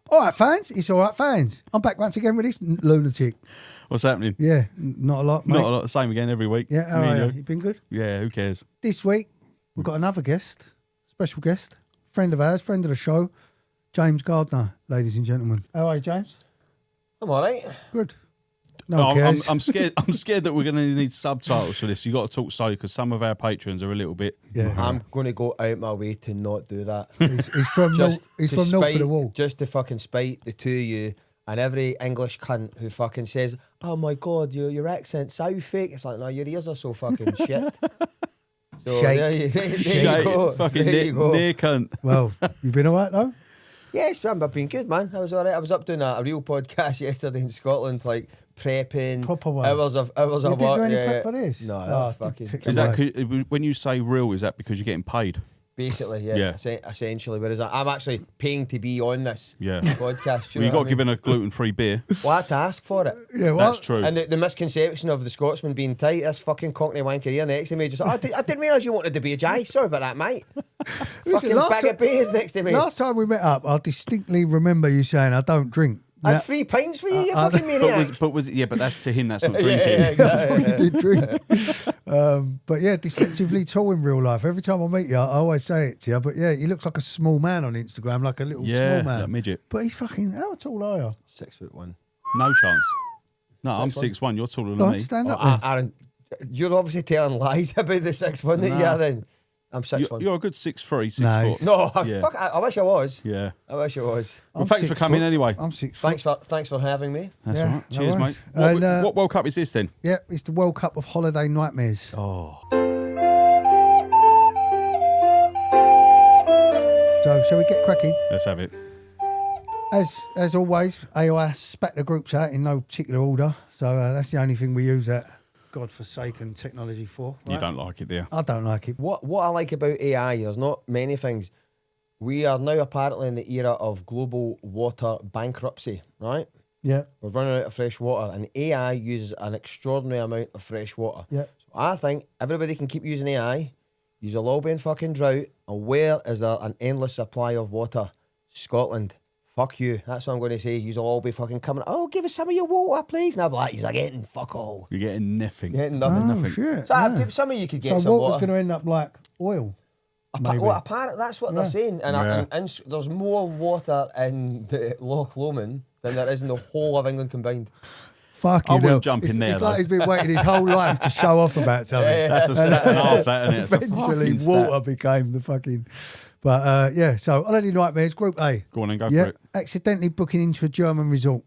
All right, fans. It's all right, fans. I'm back once again with this lunatic. What's happening? Yeah, not a lot, mate. Not a lot. Same again every week. Yeah, how are you? You been good? Yeah, who cares? This week, we've got another guest, special guest, friend of ours, friend of the show, James Gardner, ladies and gentlemen. How are you, James? I'm all right. Good. No one cares. I'm scared. I'm scared that we're going to need subtitles for this. You got to talk slowly because some of our patrons are a little bit. Yeah, I'm going to go out my way to not do that. He's from north of the wall. Just to fucking spite the two of you and every English cunt who fucking says, "Oh my God, your accent's so fake." It's like, no, your ears are so fucking shit. So there you go. Fucking there you go. near cunt. Well, you been all right though? Yes, I've been good, man. I was all right. I was up doing a real podcast yesterday in Scotland, like prepping. Proper one. Hours of You work. didn't do any prep for this? No, fucking. Is that when you say real? Is that because you're getting paid? Basically, yeah. Essentially, whereas I'm actually paying to be on this podcast. You got given a gluten-free beer. Well, I had to ask for it. Yeah, well, that's true. And the misconception of the Scotsman being tight, this fucking cockney wanker here next to me just, I didn't realise you wanted to be a Jai. Sorry about that, mate. Listen, fucking bag of beers next to me. Last time we met up, I distinctly remember you saying, I don't drink. I had 3 pints for you, you fucking maniac. But that's to him, that's not drinking. Yeah, exactly. You did drink. But yeah, deceptively tall in real life. Every time I meet you, I always say it to you. But yeah, he looks like a small man on Instagram, like a little small man. Like midget. But he's fucking, how tall are you? 6'1". No chance. No, I'm 6'1". You're taller than me. Stand up. Aaron, you're obviously telling lies about the 6'1" that you are then. I'm 6'1". You're a good 6'3", 6'4". Nice. No, Yeah. fuck, I wish I was. Yeah. I wish I was. Well, I'm thanks for 6 coming foot. anyway. I'm 6 foot. Thanks for having me. That's Yeah, all right. no Cheers, worries. mate. And, What World Cup is this then? Yeah, it's the World Cup of Holiday Nightmares. Oh. So, shall we get cracking? Let's have it. As always, AI spat the groups out in no particular order. So that's the only thing we use that godforsaken technology for. Right? You don't like it, do you? I don't like it. What I like about AI, there's not many things. We are now apparently in the era of global water bankruptcy, right? Yeah. We're running out of fresh water, and AI uses an extraordinary amount of fresh water. Yeah. So I think everybody can keep using AI. You'll all be in fucking drought. And where is there an endless supply of water? Scotland. Fuck you. That's what I'm going to say. You'll all be fucking coming. Oh, give us some of your water, please. And I'll be like, he's like getting fuck all. You're getting nothing. Getting nothing. Oh, nothing. shit. So yeah. some of you could get So some water's water. going to end up like oil. Maybe. Well, apparently that's what they're saying. And there's more water in the Loch Lomond than there is in the whole of England combined. Fucking I wouldn't hell. jump in there, It's though. like he's been waiting his whole life to show off about something. That's a stat and a half, that, isn't it? It's a Eventually, fucking stat. water became the fucking... But yeah, so Holiday Nightmares, Group A. Go on and go Yeah, for it. accidentally booking into a German resort.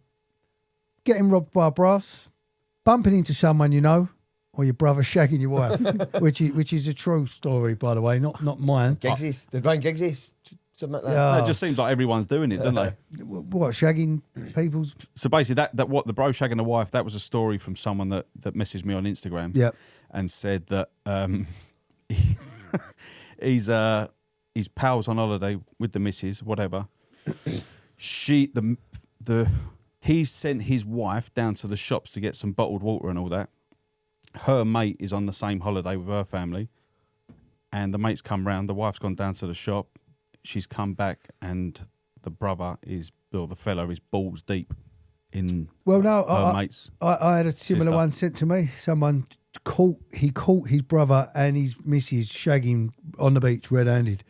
Getting robbed by a brass. Bumping into someone you know. Or your brother shagging your wife. which is a true story, by the way, not mine. Gigsies. Did Ryan Giggsy submit that? Yeah. It just seems like everyone's doing it, doesn't they? What, shagging people's... So basically, that what the bro shagging the wife, that was a story from someone that messaged me on Instagram. Yep. And said that his pals on holiday with the missus, whatever. He sent his wife down to the shops to get some bottled water and all that. Her mate is on the same holiday with her family, and the mate's come round. The wife's gone down to the shop. She's come back, and the fella is balls deep in her mates. I had a similar sister. one sent to me. Someone caught his brother and his missus shagging on the beach red-handed.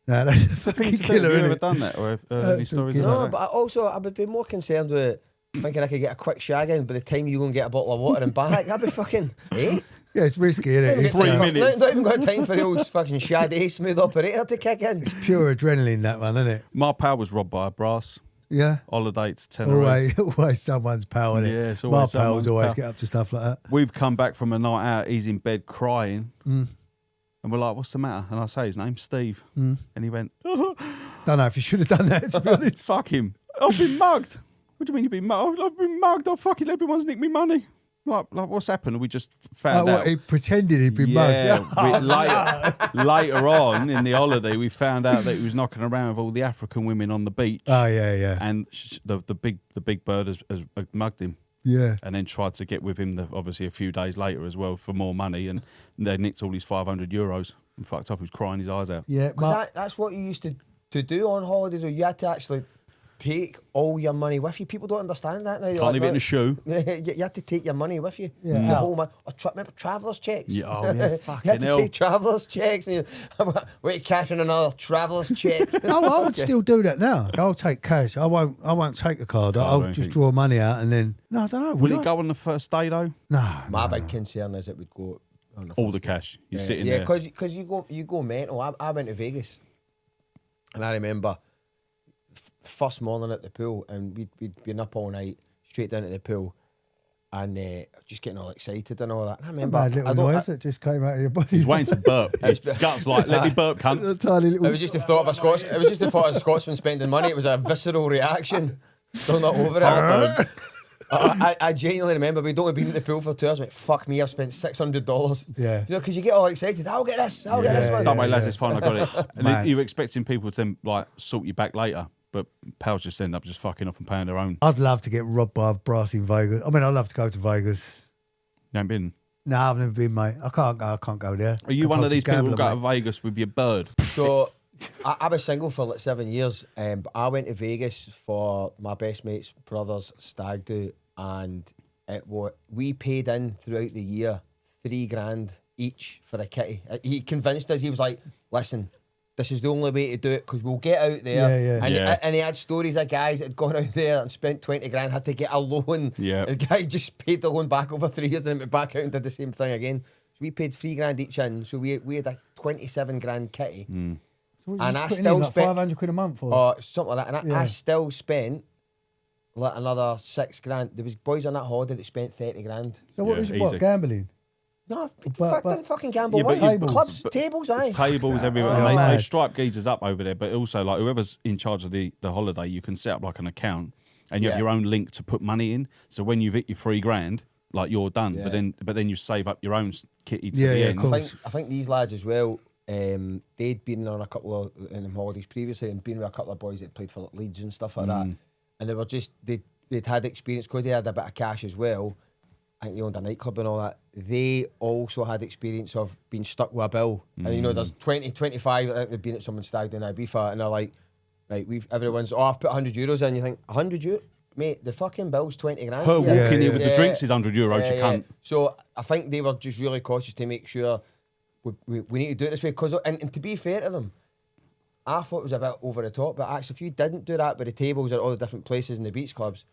No, that's a fucking killer, Have you isn't ever it? done that, or have heard any stories killer. No, about that? but I would be more concerned with thinking I could get a quick shag in by the time you go and get a bottle of water and back. That'd be fucking... Eh? Yeah, it's risky, isn't it? It's 3 minutes. Not even got time for the old fucking shady smooth operator to kick in. pure adrenaline, that one, isn't it? My pal was robbed by a brass. Yeah. Holiday to Tenerife. Always someone's pal, isn't it? Yeah, it's My always pals someone's always pal. get up to stuff like that. We've come back from a night out. He's in bed crying. And we're like, what's the matter? And I say his name, Steve. And he went, Don't know if you should have done that, to be honest. fuck him. I've been mugged. What do you mean you've been mugged? I've been mugged. Fucking everyone's nicked me money. Like what's happened? We just found out. He pretended he'd been mugged. Later on in the holiday, we found out that he was knocking around with all the African women on the beach. Oh, yeah. And the big bird has mugged him. Yeah. And then tried to get with him, obviously, a few days later as well for more money. And they nicked all his €500 and fucked up. He was crying his eyes out. Yeah. Because that's what you used to do on holidays, or you had to actually take all your money with you. People don't understand that now. Can't leave it in a shoe. You have to take your money with you. Yeah. The whole remember travellers checks? Yeah, oh, yeah, You had fucking to hell. take travellers checks. And wait, cash in another travellers check. I would still do that now. I'll take cash. I won't take a card. I'll anything. just draw money out and then. No, I don't know. Will would it go on the first day though? No. My big concern is it would go on the All first the day. cash. You're sitting Yeah, there. because you go mental. I went to Vegas, and I remember first morning at the pool, and we'd been up all night, straight down to the pool, and just getting all excited and all that. And I remember, Bad little noise that just came out of your body. He's waiting to burp. His guts like, let me burp, cunt. A tiny little. it was just the thought of a Scotsman. It was just the thought of a Scotsman spending money. It was a visceral reaction. Still not over it. I genuinely remember we'd only been in the pool for 2 hours. I went, fuck me, I've spent $600. Yeah. You know, because you get all excited. I'll get this. I'll get this one. Don't worry, lads, it's fine, I got it. And Man. then you're expecting people to then, like, sort you back later, but pals just end up just fucking off and paying their own. I'd love to get robbed by a brass in Vegas. I mean, I'd love to go to Vegas. You ain't been. No, I've never been, mate. I can't go there. Are you one of these people who Compulsive go to gambler, Vegas with your bird? So I was single for like 7 years, but I went to Vegas for my best mate's brother's stag do, and we paid in throughout the year $3,000 each for a kitty. He convinced us. He was like, "Listen, this is the only way to do it because we'll get out there." Yeah, yeah. And, Yeah. and he had stories of guys that had gone out there and spent $20,000, had to get a loan. Yeah. The guy just paid the loan back over 3 years and then went back out and did the same thing again. So we paid $3,000 each in. So we had a $27,000 kitty. So what, And you I putting still in, like, spent- £500 a month for. Something like that. And Yeah. I still spent like another $6,000. There was boys on that holiday that spent $30,000. So what Yeah, was easy. gambling? No, But- didn't fucking gamble. Yeah, but once. you- Clubs, but- tables, aye. Tables everywhere. Oh, And they mad. stripe geezers up over there, but also, like, whoever's in charge of the holiday, you can set up, like, an account and you have Yeah. your own link to put money in. So when you've hit your $3,000, like, you're done. Yeah. But then you save up your own kitty to Yeah, the yeah, end. cool. I think these lads as well. They'd been on a couple of holidays previously and been with a couple of boys that played for like, Leeds and stuff like that. And they were just they'd had experience because they had a bit of cash as well. I think they owned a nightclub and all that. They also had experience of being stuck with a bill. And you know, there's 20, 25. I think they've been at someone's stag down in Ibiza, and they're like, right, everyone's I've put €100 in. You think €100, mate? The fucking bill's $20,000. Her here. walking here with the Yeah. drinks is €100, you can't. So I think they were just really cautious to make sure we need to do it this way. Cause, and to be fair to them, I thought it was a bit over the top, but actually if you didn't do that with the tables at all the different places in the beach clubs,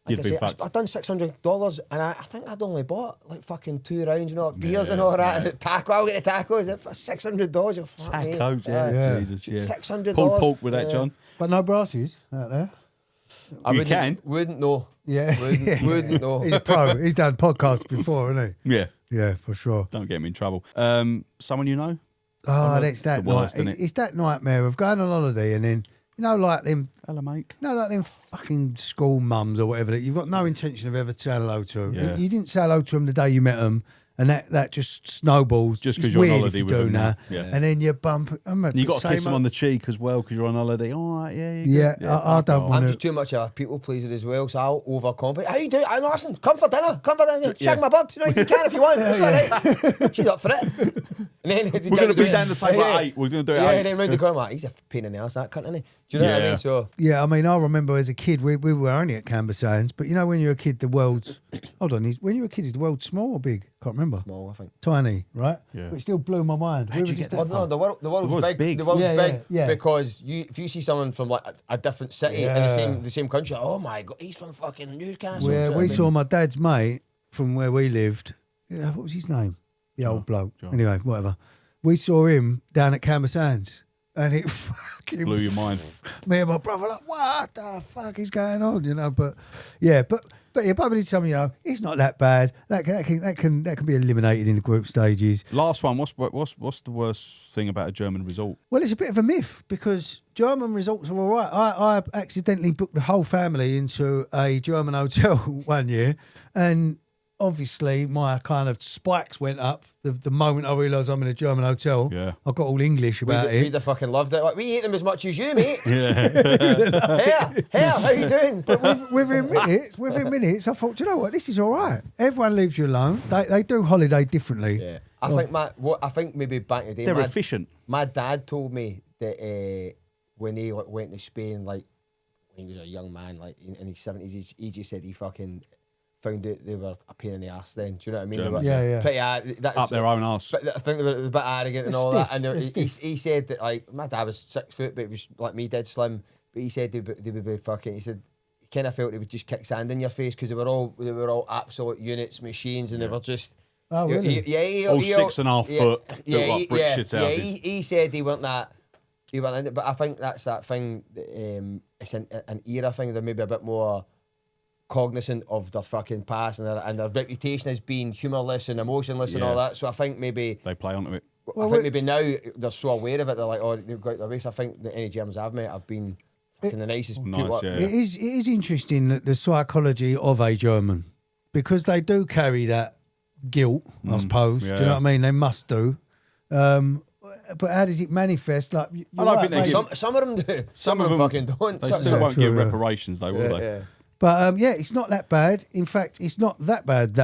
You'd like be I said, fucked. I've done $600 and I think I'd only bought like fucking 2 rounds, you know, like beers and all that, and the taco, I'll get the tacos at $600. You're fuck me. Tacos, Aye. Yeah. Jesus, yeah. $600. Pulled pork with that, Yeah. John. But no brasses out there. I You wouldn't know. Yeah. Wouldn't know. He's a pro. He's done podcasts before, hasn't Yeah, he? Yeah, for sure. don't get me in trouble. Someone you know? Oh, It's that's that the worst, night. isn't it? It's that nightmare of going on holiday and then, you know, like them, Hello, mate. like them fucking school mums or whatever that you've got no intention of ever saying hello to. Yeah. You didn't say hello to them the day you met them, and that just snowballs. Just It's 'cause you're on weird holiday if you with do them, now. yeah. And then you bump. You got to kiss them on the cheek as well because you're on holiday. All right, yeah, Yeah, good. I fuck don't off. want I'm to. just too much of a people pleaser as well, so I'll overcompensate. How you doing? I listen, come for dinner. Shag Yeah. my bud. You know, you can if you want. It's all right. She's up for it. And then We're going to be down the table at 8. We're going to do it Yeah, at 8. and then round the corner, I'm like, he's a pain in the ass, that cunt, isn't he? Do you know what I Yeah. mean? So, Yeah, I mean, I remember as a kid, we were only at Canberra Sands, but you know, when you're a kid, the world's. Hold on, when you were a kid, is the world small or big? Can't remember. small, I think. Tiny, right? Yeah. But it still blew my mind. How'd We you were get just that Well, at- no, the world's world's big. big. The world's Yeah, big yeah. because if you see someone from like a different city in Yeah. the same country, oh my god, he's from fucking Newcastle. Where Do you know we what I saw mean? my dad's mate from where we lived. Yeah, what was his name? The old bloke. John. Anyway, whatever. We saw him down at Canberra Sands, and it fucking Blew your mind. me and my brother like, what the fuck is going on? You know, but yeah, but yeah, but it's something, you know, it's not that bad. That can be eliminated in the group stages. Last one. What's the worst thing about a German resort? Well, it's a bit of a myth because German resorts are all right. I accidentally booked the whole family into a German hotel one year, and obviously my kind of spikes went up the moment I realised I'm in a German hotel. Yeah. I got all English about We'd it. have fucking loved it. Like, we ate them as much as you, mate. Yeah. Here, how you doing? Within minutes, I thought, you know what, this is all right. Everyone leaves you alone. They do holiday differently. Yeah. I think maybe back in the day, They're efficient. my dad told me that when he went to Spain, like when he was a young man, like in his 70s, he just said he fucking found out they were a pain in the arse then. Do you know what I mean? Germans. They were Yeah. pretty Up their own arse. But I think they were a bit arrogant and They're all stiff, that. And they're he said that, like, my dad was 6 foot, but he was like me, dead slim. But he said they would be fucking. He said he kind of felt they would just kick sand in your face because they were all absolute units, machines, and they were just. Oh, really? All 6.5 foot, built up brick shit houses. He said he weren't that. He weren't in it, but I think that's that thing. It's an era thing. They're maybe a bit more cognizant of their fucking past and their reputation as being humourless and emotionless and all that. So I think maybe they play onto it. I think maybe now they're so aware of it. They're like, oh, they've got their ways. I think that any Germans I've met have been fucking the nicest people. Yeah. It is interesting that the psychology of a German, because they do carry that guilt, I suppose. Yeah. Do you know what I mean? They must do. But how does it manifest? Like, I don't think they Some of them do. Some of them fucking don't. They Some- still won't true, give yeah. reparations, though, will they? yeah. But it's not that bad. In fact, it's not that bad.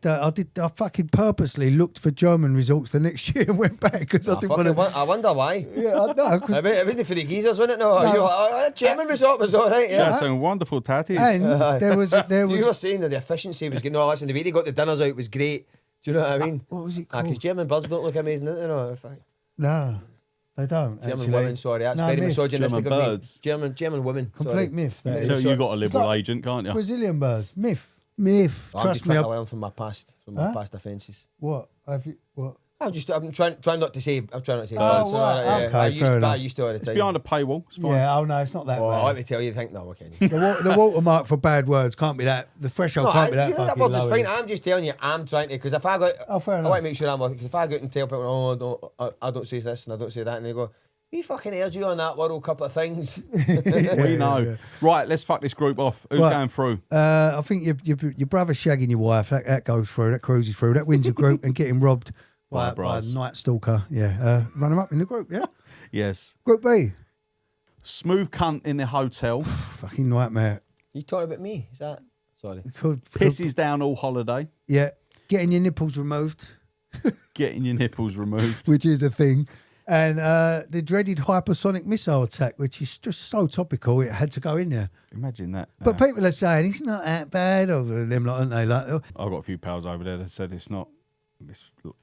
I fucking purposely looked for German results the next year and went back because I didn't want to. I wonder why. Yeah, I know. 'Cause- It wasn't for the geezers, wasn't it? No, you were like, oh, German resort was all right. Yeah, Yeah. some wonderful tatties. and there was You were saying that the efficiency was good. No, listen, the way they got the dinners out was great. Do you know what I mean? what was it called? Because German birds don't look amazing, do they? No, No, they don't. German actually. women, sorry, that's No, very myth. misogynistic German of me. birds. German women. Complete sorry. myth. That So is. you got a It's liberal like agent, can't you? Brazilian birds. Myth. I'm just Trust me. trying to learn from my past, offences. What have you? What? I'm trying not to say. I'm trying not to say. Oh, birds. right, okay, I fair enough. used to all the It's time. behind a paywall. It's fine. Yeah. Oh no, it's not that Oh, let bad. me tell you, think no, okay. The watermark for bad words can't be that. The threshold can't be that. that fucking word's is low, fine. is it? I'm just telling you, I'm trying to, because if I got, Oh, fair I enough. want to make sure I'm okay. Because if I go out and tell people, I don't say this and I don't say that, and they go, we fucking heard you on that World Cup of things. We know. Right, let's fuck this group off. Who's Right. going through? I think your brother shagging your wife, that goes through, that cruises through, that wins a group, and getting robbed by a bras. night stalker. Yeah, run them up in the group, yeah? Yes. Group B, Smooth cunt in the hotel. fucking nightmare. You talking about me? Is that? Sorry. Pisses down all holiday. Yeah, getting your nipples removed, Getting your nipples removed. which is a thing. And the dreaded hypersonic missile attack, which is just so topical, it had to go in there. Imagine that. But people are saying it's not that bad over them, like, aren't they? Like, I've got a few pals over there that said it's not.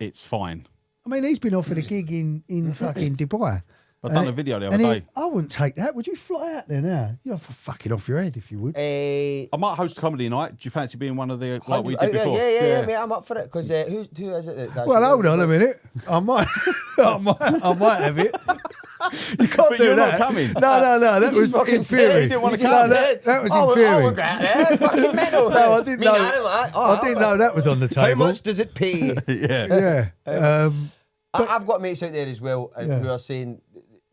It's fine. I mean, he's been offered a gig in fucking Dubai. I've done a video the other And day. I wouldn't take that. Would you fly out there now? You're fucking off your head if you would. I might host a comedy night. Do you fancy being one of the like we did before? Yeah, mate, I'm up for it. Because who is it? That's Well, hold on a minute. I might, I might have it. You can't But do you're that. not coming. No. That was fucking in theory. You didn't want to No, come. that was in I theory. would get there. Fucking mental. No, I didn't Me know. neither, like, I didn't know that was on the How table. much does it pay? Yeah. Yeah. I've got mates out there as well Yeah. who are saying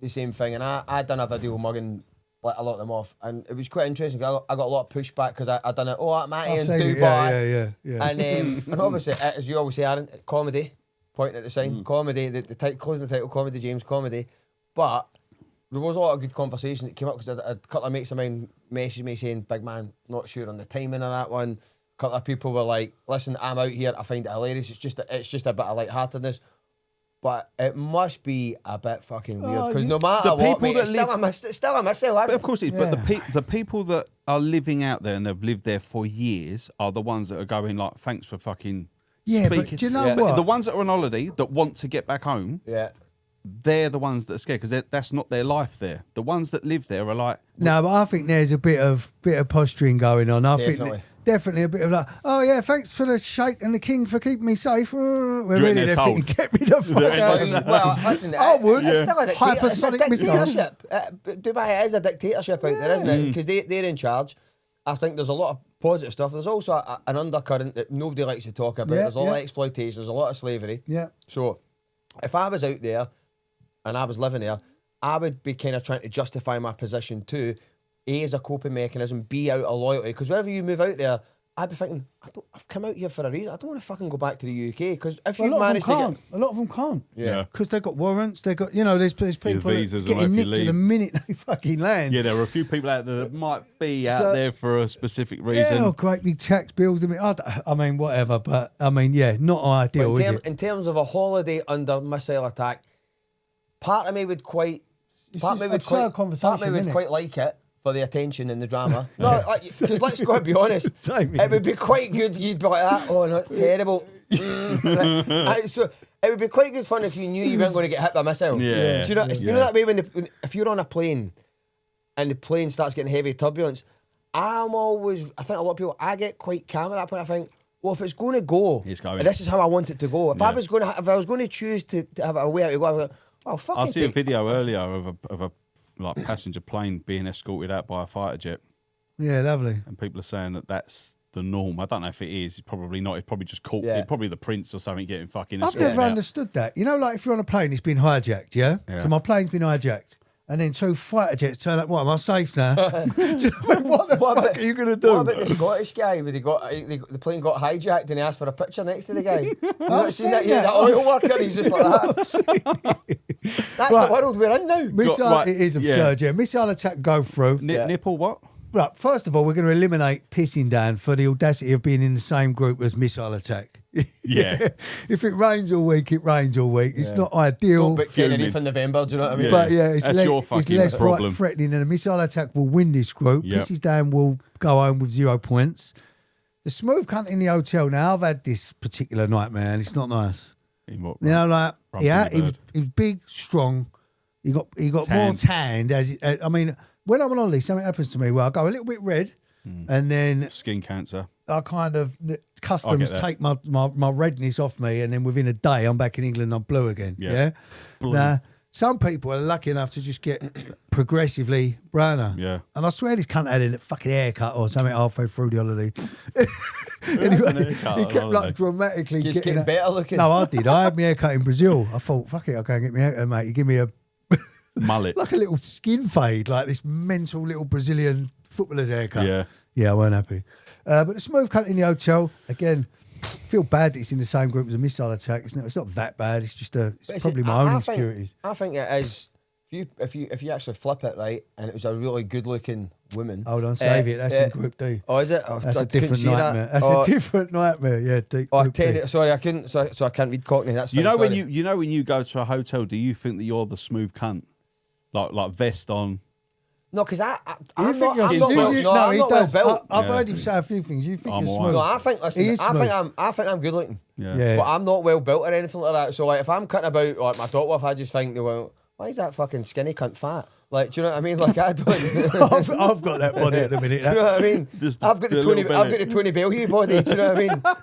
the same thing, and I done a video mugging like a lot of them off, and it was quite interesting. I got a lot of pushback because I done it. Oh, Matty in Dubai, Yeah. and obviously, as you always say, Aaron, comedy, pointing at the sign, comedy, the closing the title, comedy, James, comedy, but there was a lot of good conversation that came up because a couple of mates of mine messaged me saying, "Big man, not sure on the timing of that one." A couple of people were like, "Listen, I'm out here. I find it hilarious. It's just a bit of lightheartedness." But it must be a bit fucking weird because no matter the what, people mate, that it's still a missile. But of course it is. But Yeah. the people that are living out there and have lived there for years are the ones that are going like, thanks for fucking Yeah, but speaking. do you know Yeah. what? The ones that are on holiday that want to get back home, Yeah. they're the ones that are scared because that's not their life there. The ones that live there are like, No, but I think there's a bit of posturing going on. I Definitely. think definitely a bit of like, oh yeah, thanks for the sheikh and the king for keeping me safe. We're reckon really they're there told? thinking, get me the fuck They're out. in- Well, listen, I would. It's still a Hypersonic missile. dictatorship. Dubai is a dictatorship out there, isn't it? Because they're in charge. I think there's a lot of positive stuff. There's also an undercurrent that nobody likes to talk about. Yeah, There's a lot yeah. of exploitation. There's a lot of slavery. Yeah. So if I was out there and I was living there, I would be kind of trying to justify my position too. A, as a coping mechanism. B, out of loyalty. Because whenever you move out there, I'd be thinking, I've come out here for a reason. I don't want to fucking go back to the UK. Because if Well, you've managed to get... a lot of them can't. Yeah. Because they've got warrants. They've got, there's people visas that and getting if you nicked to the leave. minute they fucking land. yeah, there are a few people out there that might be out So- there for a specific Yeah, reason. or great big tax bills. I mean, whatever. But I mean, yeah, not ideal, But is it? in terms of a holiday under missile attack, part of me would quite It's just absurd conversation, isn't it? quite like it for the attention and the drama. No, because let's go and be honest. Same It would be quite good. You'd be like that. Oh no, it's terrible. So it would be quite good fun if you knew you weren't going to get hit by a missile. Yeah. Do you know? You know that way if you're on a plane and the plane starts getting heavy turbulence. I think a lot of people. I get quite calm at that point. I think, well, if it's going to go, It's going. and this is how I want it to go. If I was going to choose to have a way out to go, I would go, oh fucking. I see a video earlier of a like passenger plane being escorted out by a fighter jet, Yeah, lovely. and people are saying that that's the norm. I don't know if it is. It's probably not. It's probably just caught. Yeah. It's probably the prince or something getting fucking. I've escorted never out. understood that. You know, like if you're on a plane, it's been hijacked, yeah? Yeah. So my plane's been hijacked. And then 2 fighter jets turn up. What, am I safe now? Do you know what the fuck are you going to do? What about the Scottish guy where the plane got hijacked and he asked for a picture next to the guy? You not seen that? Yeah, that oil worker. He's just like that. That's Right. the world we're in now. Missile, Right, it is absurd, yeah. Missile attack go through. Nipple what? Right, first of all, we're going to eliminate pissing down for the audacity of being in the same group as missile attack. Yeah. If it rains all week, it rains all week. It's not ideal. Don't book Tenerife in November, do you know what I mean? But yeah, it's, That's your fucking less problem. threatening, and a missile attack will win this group. Yep. Pisses down will go home with 0 points. The smooth cunt in the hotel now, I've had this particular nightmare, and it's not nice. In what, You know, like, Rumping yeah, the bird. he was big, strong. He got more Tanned. tanned. I mean, when I'm on holiday, something happens to me where I go a little bit red, and then Skin cancer. I kind of customs that. take my redness off me, and then within a day I'm back in England. I'm blue again. Yeah. Yeah. Blue. Now, some people are lucky enough to just get progressively browner. Yeah. And I swear this cunt had a fucking haircut or something halfway through the holiday. an haircut He on kept holiday? like dramatically Just getting a- better looking. No, I did. I had my haircut in Brazil. I thought, fuck it, I'll go and get my haircut, mate. You give me a Mullet. like a little skin fade, like this mental little Brazilian footballer's haircut. Yeah. Yeah, I weren't happy. But the smooth cunt in the hotel, again, feel bad that it's in the same group as a missile attack. It's not that bad. It's just it's probably my own insecurities. I think it is. If you actually flip it right, and it was a really good looking woman. Hold on, save it. That's in Group D. Oh, is it? That's I a couldn't different see that. nightmare. That's Oh, a different nightmare. Yeah, deep. Oh, Group D. sorry, I couldn't. So I can't read Cockney. That's You fine, know when sorry. when you go to a hotel, do you think that you're the smooth cunt, like vest on? No, because You I'm think not. you're I'm smooth? not well. You- No, I'm he not well does. built. I've Yeah. heard him say a few things. You think I'm you're all right. smooth? No, I think. He Listen, is smooth. I think I'm good looking. Yeah. But I'm not well built or anything like that. So like, if I'm cutting about like my top off, I just think, well, why is that fucking skinny cunt fat? Like, do you know what I mean? Like, I don't. I've got that body at the minute. Do you know what I mean? Just I've got the the Tony. little I've belly. got the Tony Bellew body. Do you know what I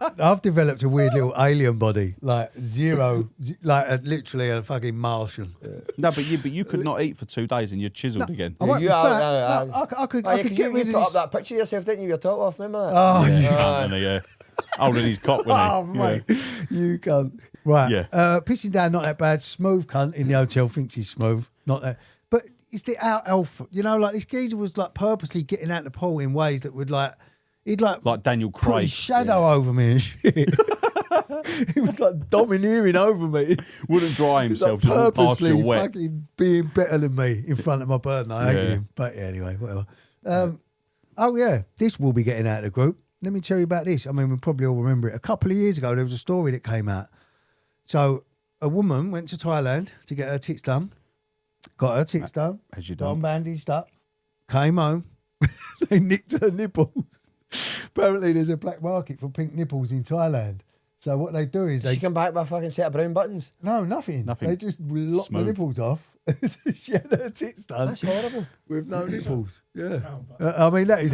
mean? I've developed a weird little alien body, like zero, like literally a fucking Martian. No, but you could not eat for 2 days and you're chiseled again. I won't You be are- fat. no, No, I could Oh, yeah, get 'cause you rid of put this. up that picture of yourself, didn't you? Your top off, remember that? Oh, You you can't, yeah. Holding his cock, Oh, wasn't he? mate, you can't. Right. Yeah. Pissing down, not that bad. Smooth cunt in the hotel thinks he's smooth. Not that. But it's the out elf. You know, like this geezer was like purposely getting out the pool in ways that would like, he'd like Daniel put his Craig. shadow over me and shit. He was like domineering over me. Wouldn't dry He's like himself to walk past purposely you wet. fucking being better than me in front of my bird. And I hated Yeah. him. But yeah, anyway, whatever. Oh yeah, this will be getting out of the group. Let me tell you about this. I mean, we probably all remember it. A couple of years ago, there was a story that came out. So a woman went to Thailand to get her tits done. Got her tits done. As you Got 'em done. bandaged up. Came home. They nicked her nipples. Apparently, there's a black market for pink nipples in Thailand. So what they do is Did they she come back with a fucking set of brown buttons? no nothing. Nothing. They just lock Smooth. the nipples off. So she had her tits done That's horrible. with no nipples. Yeah, I mean that is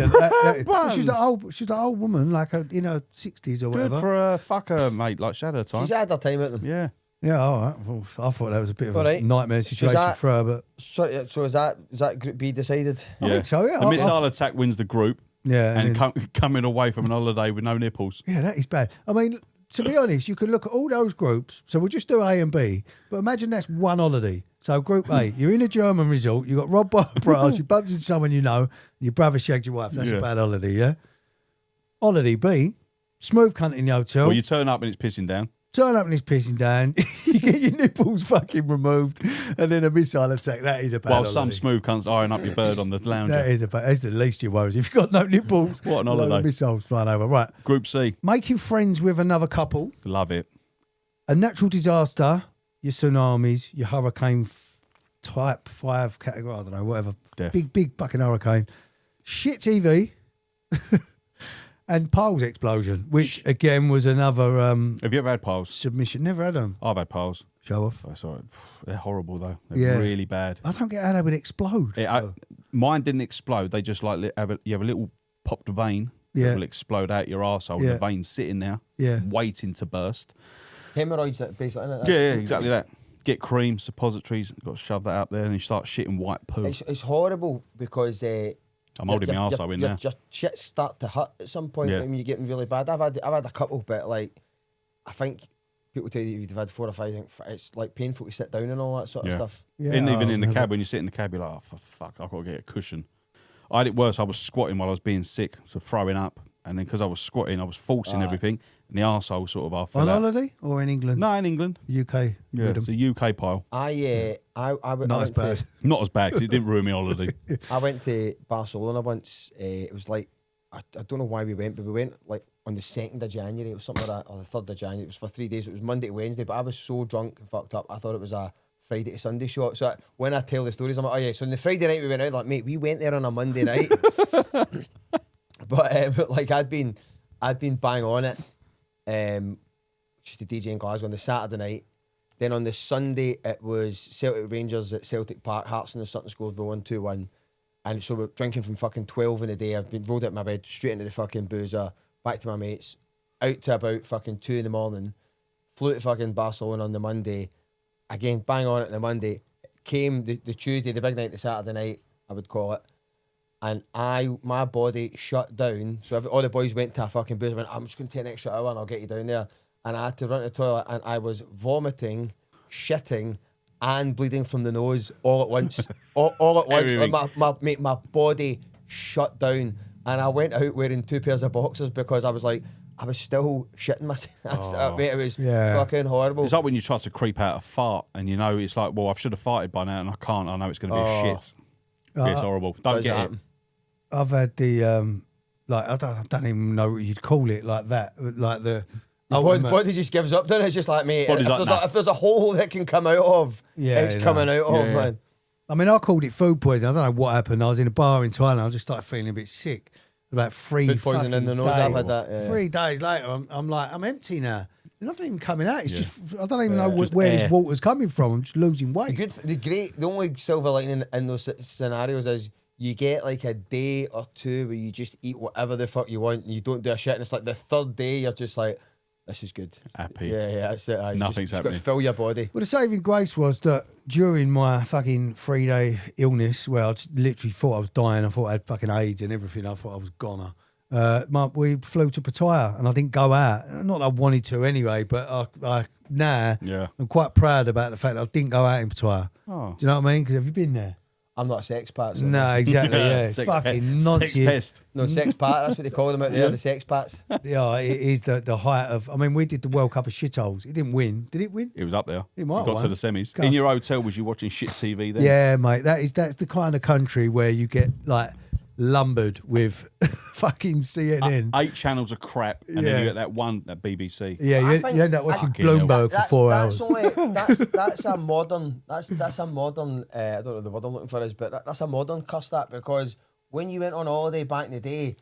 she's an old woman, like in her 60s or Good whatever. for a fucker, mate, like shadow time. She's had her time at them. Yeah. Yeah, all right. Well, I thought that was a bit of All a right. nightmare So situation that- for her, but So is that Group B decided? I think so. Yeah, The missile attack wins the group, yeah, and then- coming away from an holiday with no nipples. yeah, that is bad. I mean, to be honest, you can look at all those groups. So we'll just do A and B, but imagine that's one holiday. So Group A, you're in a German resort. You got robbed by a brass. You bumped into someone you know. Your brother shagged your wife. That's Yeah. a bad holiday. Yeah. Holiday B, smooth cunt in the hotel. Well, you turn up and it's pissing down. Turn up and he's pissing down. You get your nipples fucking removed, and then a missile attack. That is a bad While holiday. some smooth cunts iron up your bird on the lounger. That is a bad. That's the least you worries. If you've got no nipples, What an a load of holiday. missiles flying over. Right. Group C, Making friends with another couple. love it. A natural disaster. Your tsunamis. Your hurricane type 5 category, I don't know, whatever. Death. Big fucking hurricane. Shit TV. And poles explosion, which again was another Have you ever had piles? submission. Never had them. I've had piles. Show off. That's all right. They're horrible though. They're Yeah. really bad. I don't get how they would explode. Mine didn't explode. They just like you have a little popped vein Yeah. that will explode out your arsehole. Yeah. The vein's sitting there, Yeah. waiting to burst. Hemorrhoids, basically. Isn't it? Yeah, exactly that. Get cream, suppositories. Got to shove that up there, and you start shitting white poo. It's horrible because I'm holding my arsehole in there. Your shit start to hurt at some point Yeah. when you're getting really bad. I've had a couple, but like I think people tell you if you've had 4 or 5, I think it's like painful to sit down and all that sort of Yeah. stuff. Yeah, And even I in the remember. cab, when you sit in the cab, you're like, oh, for fuck, I've got to get a cushion. I had it worse. I was squatting while I was being sick, so throwing up. And then because I was squatting, I was forcing everything. And the arsehole sort of, I On fell out. holiday or in England? No, in England. UK. Yeah, Rhythm. it's a UK pile. I Not as went bad. Not as bad because it didn't ruin my holiday. I went to Barcelona once. It was like I don't know why we went, but we went like on the 2nd of January. It was something like that, or the 3rd of January. It was for 3 days. It was Monday to Wednesday, but I was so drunk and fucked up. I thought it was a Friday to Sunday shot. So when I tell the stories, I'm like, oh yeah. So on the Friday night we went out, like mate, we went there on a Monday night. But like I'd been bang on it. Just a DJ in Glasgow on the Saturday night. Then on the Sunday it was Celtic Rangers at Celtic Park. Hearts and the Sutton scored by 1-2-1. And so we're drinking from fucking 12 in the day. I've been rolled out of my bed, straight into the fucking boozer, back to my mates, out to about fucking 2 in the morning. Flew to fucking Barcelona on the Monday. Again, bang on it on the Monday. Came the Tuesday, the big night, the Saturday night, I would call it. And my body shut down. So all the boys went to a fucking boozer. Went, I'm just going to take an extra hour and I'll get you down there. And I had to run to the toilet and I was vomiting, shitting, and bleeding from the nose all at once. all at once. Like my body shut down. And I went out wearing 2 pairs of boxers because I was still shitting myself. Mate, it was fucking horrible. It's like when you try to creep out a fart and you know it's like, well, I should have farted by now and I can't. I know it's going to be shit. It's horrible. Don't get it. happen? I've had the like I don't even know what you'd call it, like that, like the The body just gives up, then it's just like, mate, Body's like, nah. if there's a hole that can come out of, it's coming out of, man. I mean, I called it food poisoning. I don't know what happened. I was in a bar in Thailand. I just started feeling a bit sick. About 3 Food poisoning in the nose, days. I've had that. Yeah. 3 days later, I'm like, I'm empty now. There's nothing even coming out. It's just, I don't even know Just where air. this water's coming from. I'm just losing weight. The only silver lining in those scenarios is you get like a day or 2 where you just eat whatever the fuck you want and you don't do a shit, and it's like the 3rd day you're just like, this is good. Happy. Yeah, that's it. Nothing's just got happening. to fill your body. Well, the saving grace was that during my fucking 3-day illness, where I just literally thought I was dying, I thought I had fucking AIDS and everything, I thought I was goner. We flew to Pattaya and I didn't go out. Not that I wanted to anyway, but I'm quite proud about the fact that I didn't go out in Pattaya. Oh. Do you know what I mean? Because have you been there? I'm not a sex pat. So No, exactly. Yeah, Sex fucking pest. nonsense. Sex pest. No, sex pat, that's what they call them out there, the sex pats. Yeah, it is the height of. I mean, we did the World Cup of shitholes. It didn't win. Did it win? It was up there. It might You got have to won. the semis. Gosh. In your hotel, was you watching shit TV then? Yeah, mate. That's the kind of country where you get like lumbered with fucking CNN. 8 channels of crap, and then Yeah. you get that BBC. Yeah, I you think- end up watching Fucking hell. Bloomberg for 4 hours. That's a modern. That's a modern. I don't know the word I'm looking for is, but that's a modern curse, that, because when you went on holiday back in the day,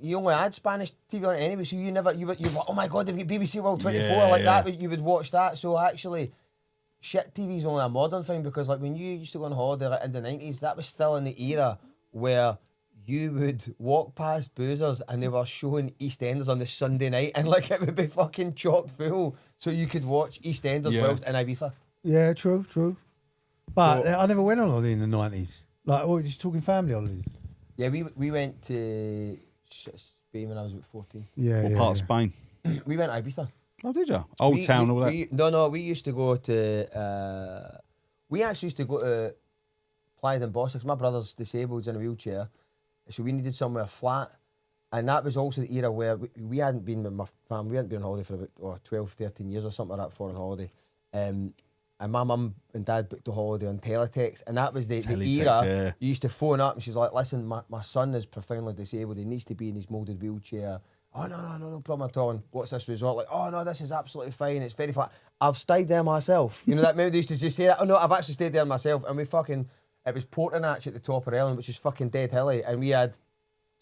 you only had Spanish TV on it anyway, so you were oh my god, they've got BBC World 24 Yeah. that, but you would watch that. So actually, shit TV is only a modern thing, because like when you used to go on holiday like in the 90s, that was still in the era where you would walk past boozers and they were showing EastEnders on the Sunday night, and like it would be fucking chock full, so you could watch EastEnders whilst in Ibiza. Yeah, true. But I never went on holiday in the 90s. Like, what, just talking family holidays? Yeah, we went to Spain when I was about 14. Yeah, What part of Spain? We went to Ibiza. Oh, did you? Old town, all that. No, we used to go to. We actually used to go to Playa d'Embossa because my brother's disabled, in a wheelchair, so we needed somewhere flat, and that was also the era where we hadn't been with my family. We hadn't been on holiday for about 12, 13 years or something like that, foreign holiday. And my mum and dad booked a holiday on teletext, and that was the era. Yeah. You used to phone up and she's like, listen, my son is profoundly disabled, he needs to be in his moulded wheelchair, oh, no problem at all. And what's this resort like? Oh, no, this is absolutely fine. It's very flat. I've stayed there myself. You know, that maybe they used to just say that. Oh, no, I've actually stayed there myself. And it was Portinatch at the top of the island, which is fucking dead hilly. And we had,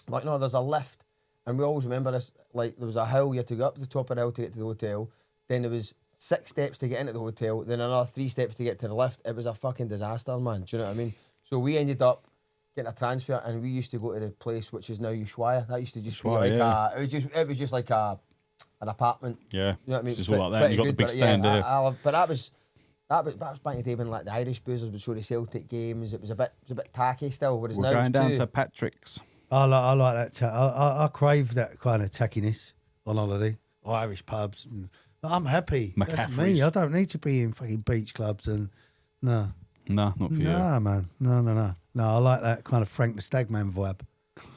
like, no, there's a lift. And we always remember this, like, there was a hill you had to go up to the top of the hill to get to the hotel. Then there was 6 steps to get into the hotel. Then another 3 steps to get to the lift. It was a fucking disaster, man. Do you know what I mean? So we ended up getting a transfer, and we used to go to the place which is now Ushuaia. That used to just be like it was just like an apartment. Yeah, you know what I mean? It's just all like that. You got the big stand there. But that was back in the day when like the Irish boozers would show the Celtic games. It was a bit tacky still. Whereas We're now going down too, to Patrick's. I like that. I crave that kind of tackiness on holiday. Irish pubs. I'm happy. That's me. I don't need to be in fucking beach clubs and no. No, not for you. No, man. No. I like that kind of Frank the Stagman vibe.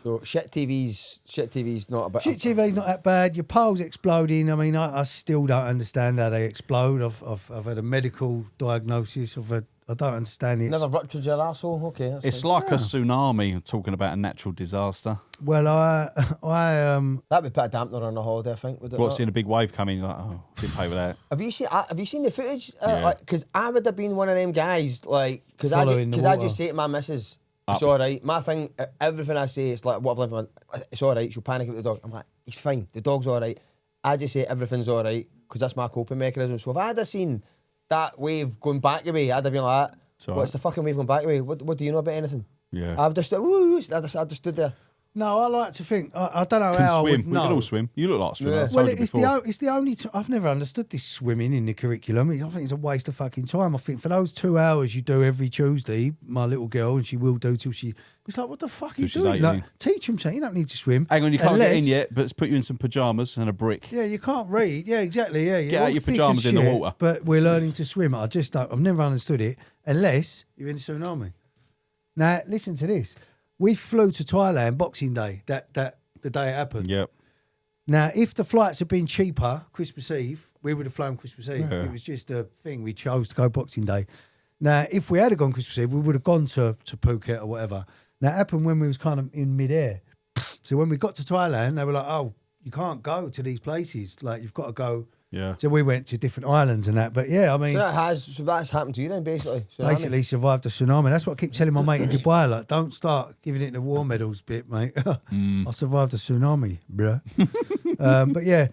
So shit TV's not a bit. Shit TV's not that bad. Your pole's exploding. I mean, I still don't understand how they explode. I've had a medical diagnosis of I don't understand it. Never ruptured your arsehole? Okay. That's It's fine. like a tsunami, talking about a natural disaster. Well, I That would put a dampener on the holiday, I think. Would it Well, not? seeing a big wave coming, like, oh, didn't pay with that. Have you seen the footage? Yeah. Because I would have been one of them guys, like, because Following the I water. just say to my missus, it's all right. My thing, everything I say, it's like what I've lived on. It's all right. She'll panic about the dog. I'm like, he's fine. The dog's all right. I just say everything's all right because that's my coping mechanism. So if I had seen that wave going back at me, I'd have been like, what's the fucking wave going back at me? What do you know about anything? Yeah. I've just stood there. no, I like to think. I don't know Can how I swim. would We know. can all swim. You look like a swimmer. Yeah. I've Well, told you it's before. it's the only I've never understood this swimming in the curriculum. I think it's a waste of fucking time. I think for those 2 hours you do every Tuesday, my little girl, and she will do till she. It's like, what the fuck are you Till she's doing? 18. Like, teach them something. You don't need to swim. Hang on, you can't get Unless- in yet, but let's put you in some pyjamas and a brick. Yeah, you can't read. Yeah, exactly. Yeah, Get out your pyjamas in the water. But we're learning to swim. I just don't. I've never understood it unless you're in a tsunami. Now, listen to this. We flew to Thailand Boxing Day. That the day it happened. Yep. Now, if the flights had been cheaper, Christmas Eve, we would have flown Christmas Eve. Yeah. It was just a thing. We chose to go Boxing Day. Now, if we had gone Christmas Eve, we would have gone to Phuket or whatever. Now, it happened when we was kind of in midair. So when we got to Thailand, they were like, oh, you can't go to these places. Like, you've got to go. Yeah. So we went to different islands and that. But yeah, I mean, So that's happened to you then, basically. Tsunami. basically survived the tsunami. That's what I keep telling my mate in Dubai. Like, don't start giving it the war medals bit, mate. I survived the tsunami, bruh. But yeah,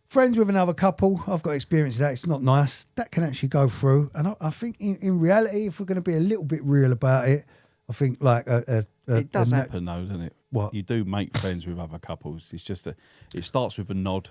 friends with another couple. I've got experience of that. It's not nice. That can actually go through. And I think in reality, if we're going to be a little bit real about it, I think like It does happen though, doesn't it? What? You do make friends with other couples. It's just it starts with a nod.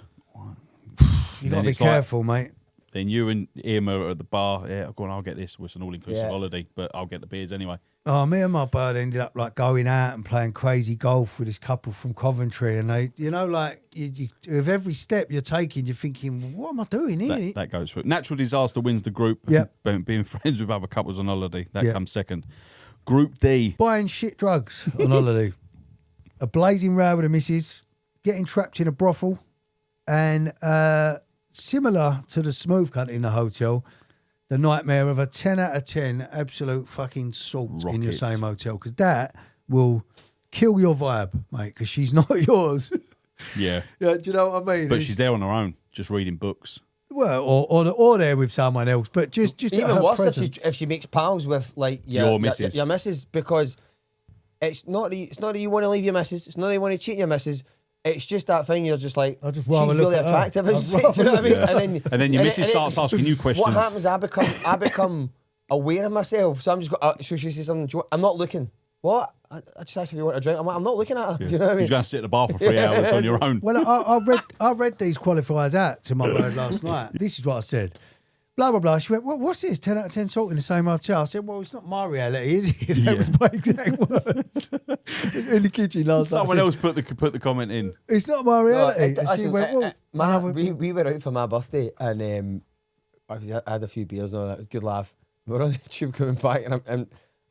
You got to Then be it's like- careful, mate. Then you and Irma are at the bar. Yeah, go on, I'll get this. It's an all-inclusive Yeah. holiday, but I'll get the beers anyway. Oh, me and my bird ended up like going out and playing crazy golf with this couple from Coventry, and they, you know, like you with every step you're taking, you're thinking, what am I doing here? That goes for it. Natural disaster wins the group. Yep. Being friends with other couples on holiday, that Yep. comes second. Group D. Buying shit drugs on holiday, a blazing row with the missus, getting trapped in a brothel, and similar to the smooth cut in the hotel, the nightmare of a 10 out of 10 absolute fucking salt in your Rocket. same hotel, because that will kill your vibe, mate, because she's not yours. Yeah. Yeah, do you know what I mean? But It's- she's there on her own, just reading books. well, or there with someone else, but just at Even her worse presence. if she makes pals with like Your missus. your missus, because it's not that you want to leave your missus, it's not that you want to cheat your missus. It's just that thing. You're just like, I'd just she's rather look really at her. attractive. I'd Do you know what I mean? rather- And then your missus it- starts asking you questions. What happens? I become aware of myself. So I'm just going. So she says something. "Do you want-" I'm not looking. What? I just asked if you want a drink. I'm like, I'm not looking at her. Do you know what I mean? You're going to sit at the bar for 3 hours on your own. Well, I read these qualifiers out to my bird last night. This is what I said. Blah, blah, blah. She went, well, what's this? 10 out of 10 salt in the same hotel. I said, well, it's not my reality, is it? That Yeah. was my exact words in the kitchen last night. I Someone said, else put the comment in. It's not my reality. And she Listen, went, well, we were out for my birthday and I had a few beers and all that. Good laugh. We were on the tube coming back and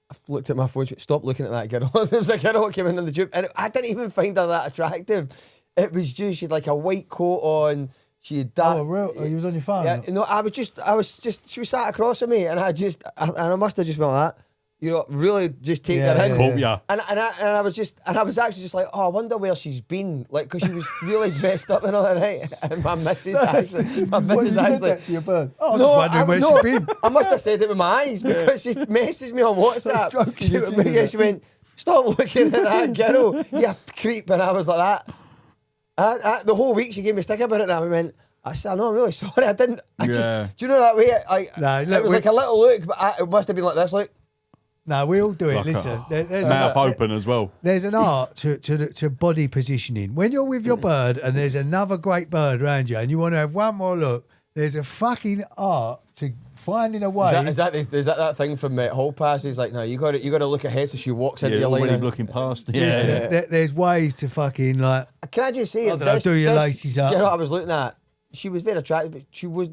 I looked at my phone. Stop looking at that girl. There was a girl who came in on the tube and I didn't even find her that attractive. It was just, she had like a white coat on. She had that. Oh, real? Oh, you was on your phone? Yeah, no, I was just, she was sat across from me and I must have just been like that. you know, really just take Yeah, her in. yeah, Cool, yeah. And I was actually just like, oh, I wonder where she's been, like, because she was really dressed up and all that night. And my missus actually, What, you said that to your bird? I was just wondering where she'd been. I must have said it with my eyes because she messaged me on WhatsApp. Stroking your chin, Yeah, she went, stop looking at that girl, you creep. And I was like that. The whole week she gave me a stick about it, and I went, I said, no, I'm really sorry. I didn't. I just, do you know that way? No, it was like a little look, but it must have been like this, like. No, we all do it. Like Listen, there's Mouth open as well. There's an art to body positioning. When you're with your bird and there's another great bird around you and you want to have one more look, there's a fucking art to finding a way. Is that thing from Hall Pass? He's like, no, you got to look ahead so she walks into your already line. looking past. Listen, there's ways to fucking like. Can I just say, do your laces up. You know what I was looking at? She was very attractive, but she was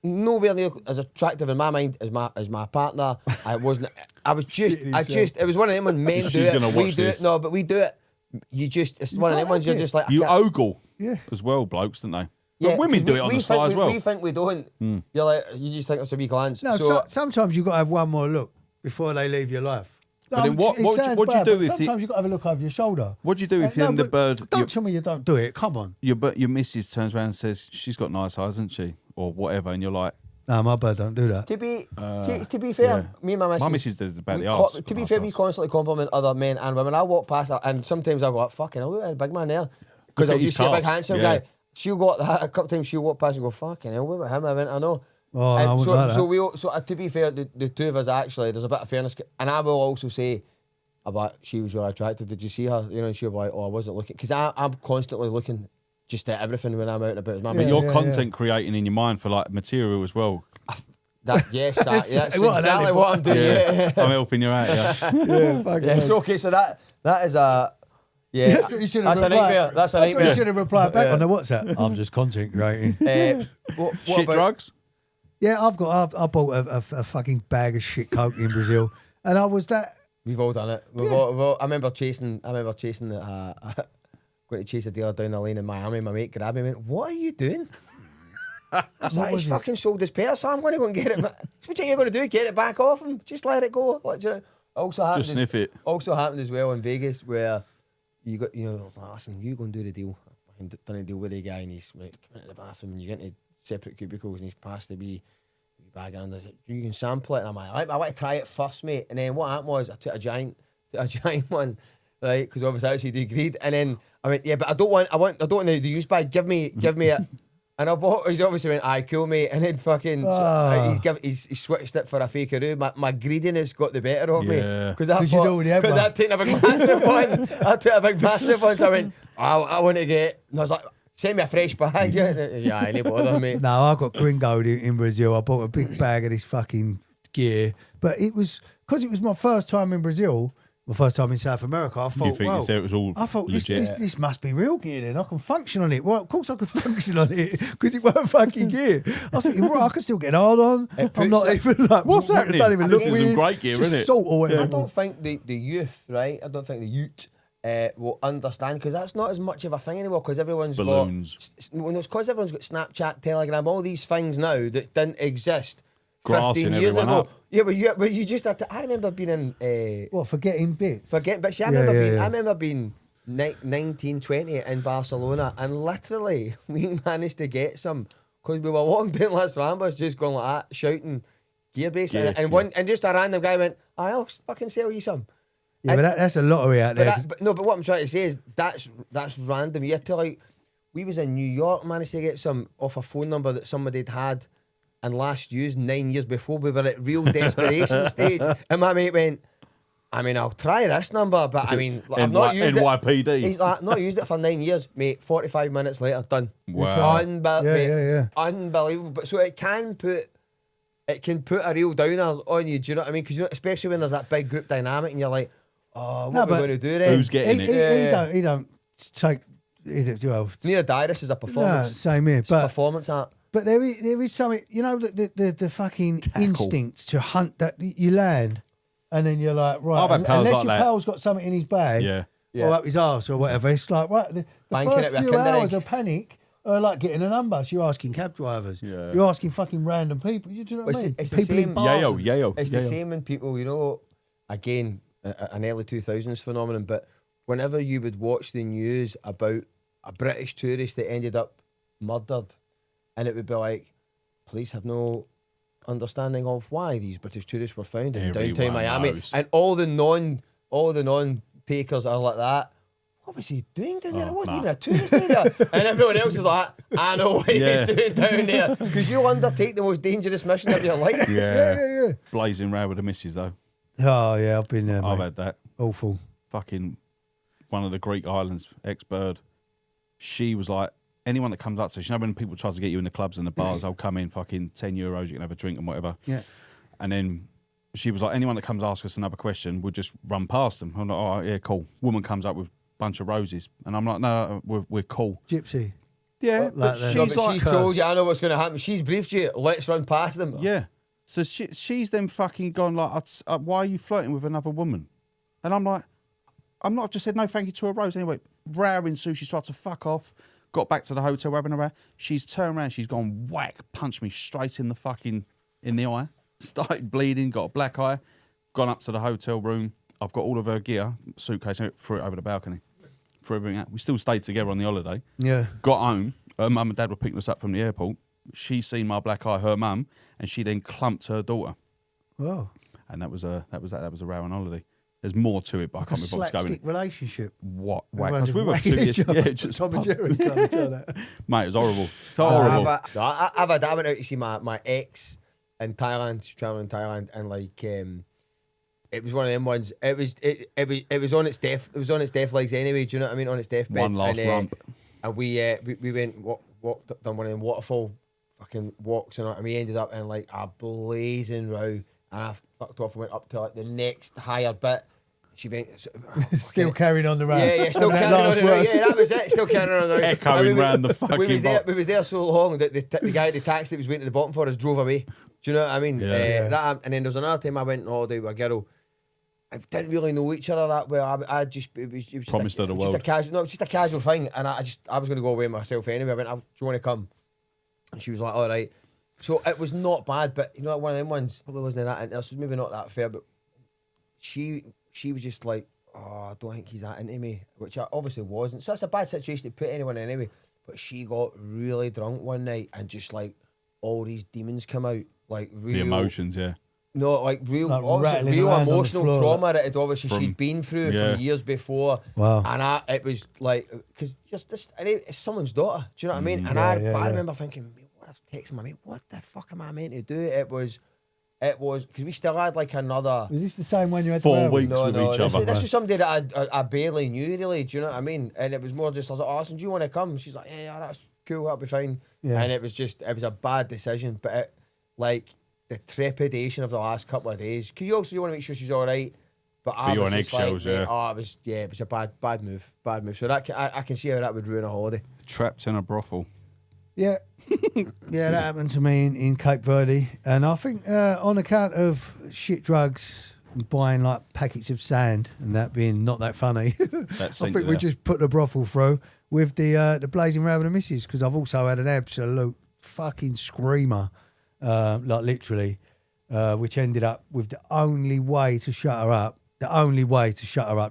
nowhere near as attractive in my mind as my partner. I wasn't. I was just. It was one of them when men do it. We do it. No, but we do it. It's one of them ones. You're just like you ogle. Yeah. As well, blokes, don't they? Yeah, but women do it on the side as well. We think we don't. You're like, you just think it's a wee glance. No, sometimes you've got to have one more look before they leave your life. But then what do you do if sometimes you've got to have a look over your shoulder. What do you do if the bird? Don't tell me you don't do it. Come on. Your missus turns around and says she's got nice eyes, hasn't she, or whatever, and you're like, no, my bird don't do that. To be fair, me and my missus does about the arse. To be fair, we constantly compliment other men and women. I walk past her, and sometimes I go, fucking hell, look at the big man there, because I'll just see a big handsome guy. She'll go that a couple times. She'll walk past and go, fucking hell, what about him? I went, I know. Oh, and I wouldn't like that. So to be fair, the two of us actually, there's a bit of fairness, and I will also say about she was really attractive. Did you see her? You know, and she'll be like, oh, I wasn't looking, because I'm constantly looking just at everything when I'm out and about. You're content creating in your mind for like material as well. That's exactly what I'm doing. Yeah. I'm helping you out. So okay, so that is a. Yeah, that's what you should have replied. A nightmare. That's a nightmare. You should have replied back on the WhatsApp. I'm just content creating. What shit about drugs? Yeah, I bought a fucking bag of shit coke in Brazil, and I was that. We've all done it. I remember chasing. Going to chase a dealer down the lane in Miami. My mate grabbed me and went, "What are you doing?" I was like, "He's fucking sold his pair, so I'm going to go and get it." What do you think you're going to do? Get it back off him? Just let it go. What, you know? Also happened. Just sniff it. Also happened as well in Vegas where. Listen, you go and do the deal. I done a deal with the guy and he's like, come into the bathroom and you get into separate cubicles and he's passed the wee bag and there's like, you can sample it. And I'm like, I want to try it first, mate. And then what happened was I took a giant one, right? Because obviously I actually agreed. And then I went, yeah, but I don't want the use bag. Give me it. And he's obviously went, aye, cool, mate. And then fucking, he's switched it for a fakearoo. My greediness got the better of me. Because I'd taken a big massive one. I took a big massive one. So I went, I want to get, and I was like, send me a fresh bag. Yeah, I ain't bother, mate. No, I got gringoed in Brazil. I bought a big bag of this fucking gear. But it was, because it was my first time in Brazil, my first time in South America, I thought, it was all I thought legit. this must be real gear then. I can function on it. Well, of course I could function on it because it weren't fucking gear. I was thinking, right, I can still get hard on. I'm not even like, what's happening? I don't even look This is some great gear, isn't it? Salt or whatever. I don't think the youth, right? I don't think the youth will understand, because that's not as much of a thing anymore, because everyone's balloons. It's because everyone's got Snapchat, Telegram, all these things now that didn't exist 15 Grassing years everyone ago. up. Yeah, but you just had to. I remember being in. What, forgetting bits? But see, I remember being 19, 20 in Barcelona, and literally we managed to get some because we were walking down Las Ramblas just going like that, shouting gearbase, and just a random guy went, I'll fucking sell you some. Yeah, but that's a lottery out there. But what I'm trying to say is that's random. You have to, like, we was in New York, managed to get some off a phone number that somebody had and last used 9 years before. We were at real desperation stage, and my mate went, I mean, I'll try this number, but I mean, I've not used NYPD. it. He's like, not used it for 9 years, mate. 45 minutes later, done. Wow. Unbelievable. But so it can put a real downer on you. Do you know what I mean? Because especially when there's that big group dynamic, and you're like, oh, what are we going to do then? Who's getting it? He don't take. Well, Near Dyrus is a performance. No, same here. It's a performance art. But there is something, you know, the fucking instinct to hunt that you land, and then you're like, right, unless your pal's got something in his bag, or up his arse or whatever, it's like, right, the first few hours of panic are like getting a number. So you're asking cab drivers, you're asking fucking random people. You know what I mean? It's people the same. in bars. Yayo. It's the same when people, you know, again, an early 2000s phenomenon, but whenever you would watch the news about a British tourist that ended up murdered, and it would be like, police have no understanding of why these British tourists were found in downtown Miami, knows. and all the non-takers are like that. What was he doing down there? It wasn't even a tourist area. And everyone else is like, I know what he's doing down there. Because you'll undertake the most dangerous mission of your life. Yeah. Blazing round with the missus, though. Oh, yeah, I've been there, mate. I've had that. Awful. Fucking one of the Greek islands, ex-bird. She was like, anyone that comes up to, you know when people try to get you in the clubs and the bars, I'll come in, fucking €10, you can have a drink and whatever. Yeah. And then she was like, anyone that comes ask us another question, we'll just run past them. I'm like, all right, yeah, cool. Woman comes up with a bunch of roses. And I'm like, no, we're cool. Gypsy. Yeah, Like but that. she's like... She's told you, I know what's going to happen. She's briefed you, let's run past them. Yeah. So she's then fucking gone like, why are you flirting with another woman? And I'm like, I'm not, just said no thank you to a rose. Anyway, rowing Sue, she started to fuck off. Got back to the hotel, we're having a row. She's turned around, she's gone whack, punched me straight in the eye. Started bleeding, got a black eye. Gone up to the hotel room. I've got all of her gear, suitcase, threw it over the balcony. Threw everything out. We still stayed together on the holiday. Yeah. Got home. Her mum and dad were picking us up from the airport. She seen my black eye, her mum, and she then clumped her daughter. Oh. And that was a row on holiday. There's more to it, but I can't remember what's going slapstick relationship. What? Everyone Because we were just 2 whacking years. each other. Yeah, just Tom and Jerry, can't you tell that? Mate, it was horrible. It's horrible. I went out to see my ex in Thailand. She's traveling in Thailand, and like it was one of them ones. It was on its death. It was on its death legs anyway. Do you know what I mean? On its deathbed. One last rump. And we went walked done one of them waterfall fucking walks, and we ended up in like a blazing row. And I fucked off and went up to like the next higher bit. She went Still carrying on the road. Yeah, still carrying on the road. Yeah, that was it. Still carrying on the road. Echoing round the fucking we was there so long that the guy at the taxi that was waiting at the bottom for us drove away. Do you know what I mean? Yeah. And then there was another time I went on holiday with a girl. I didn't really know each other that well. I just it was just promised her the world. Just a casual, no, it was just a casual thing. And I was going to go away myself anyway. I went, do you want to come? And she was like, all right. So it was not bad, but you know, one of them ones probably wasn't that intense. Maybe not that fair, but she was just like, oh, I don't think he's that into me, which I obviously wasn't. So that's a bad situation to put anyone in anyway. But she got really drunk one night and just like all these demons come out, like real The emotions, yeah. No, like real, Like obviously, real emotional trauma that she'd been through from years before. Wow. And it was like, because it's someone's daughter. Do you know what I mean? And I remember thinking, I was texting my mate, what the fuck am I meant to do? It was because we still had like another. Was this the same one you had 4 to weeks with each other? This was somebody that I barely knew, really. Do you know what I mean? And it was more just, I was like, oh, listen, do you want to come? She's like, yeah, that's cool, that'll be fine. Yeah. And it was a bad decision, but the trepidation of the last couple of days, because you want to make sure she's all right. But you're on just eggshells, like, yeah. Oh, it was a bad move. So that I can see how that would ruin a holiday. Trapped in a brothel. Yeah. Yeah, that happened to me in Cape Verde. And I think on account of shit drugs and buying like packets of sand and that being not that funny, I think we just put the brothel through with the Blazing Rabbit and Misses, because I've also had an absolute fucking screamer, like literally, which ended up with the only way to shut her up.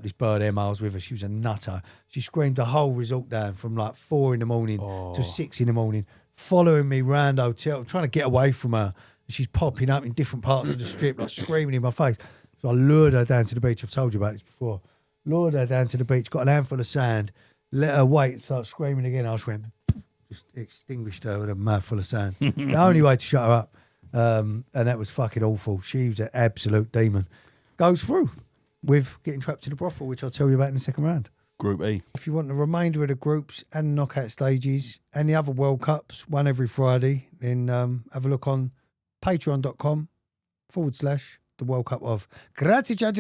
This bird Emma I was with her, she was a nutter. She screamed the whole resort down from like 4 a.m. to 6 a.m, following me round hotel, trying to get away from her. She's popping up in different parts of the strip, like screaming in my face. So I lured her down to the beach. I've told you about this before. Lured her down to the beach, got an handful of sand, let her wait and start screaming again. I just went, just extinguished her with a mouthful of sand. The only way to shut her up. And that was fucking awful. She was an absolute demon. Goes through with getting trapped in a brothel, which I'll tell you about in the second round. Group E. If you want the remainder of the groups and knockout stages and the other World Cups, one every Friday, then have a look on patreon.com/the World Cup of. Grazie, ciao,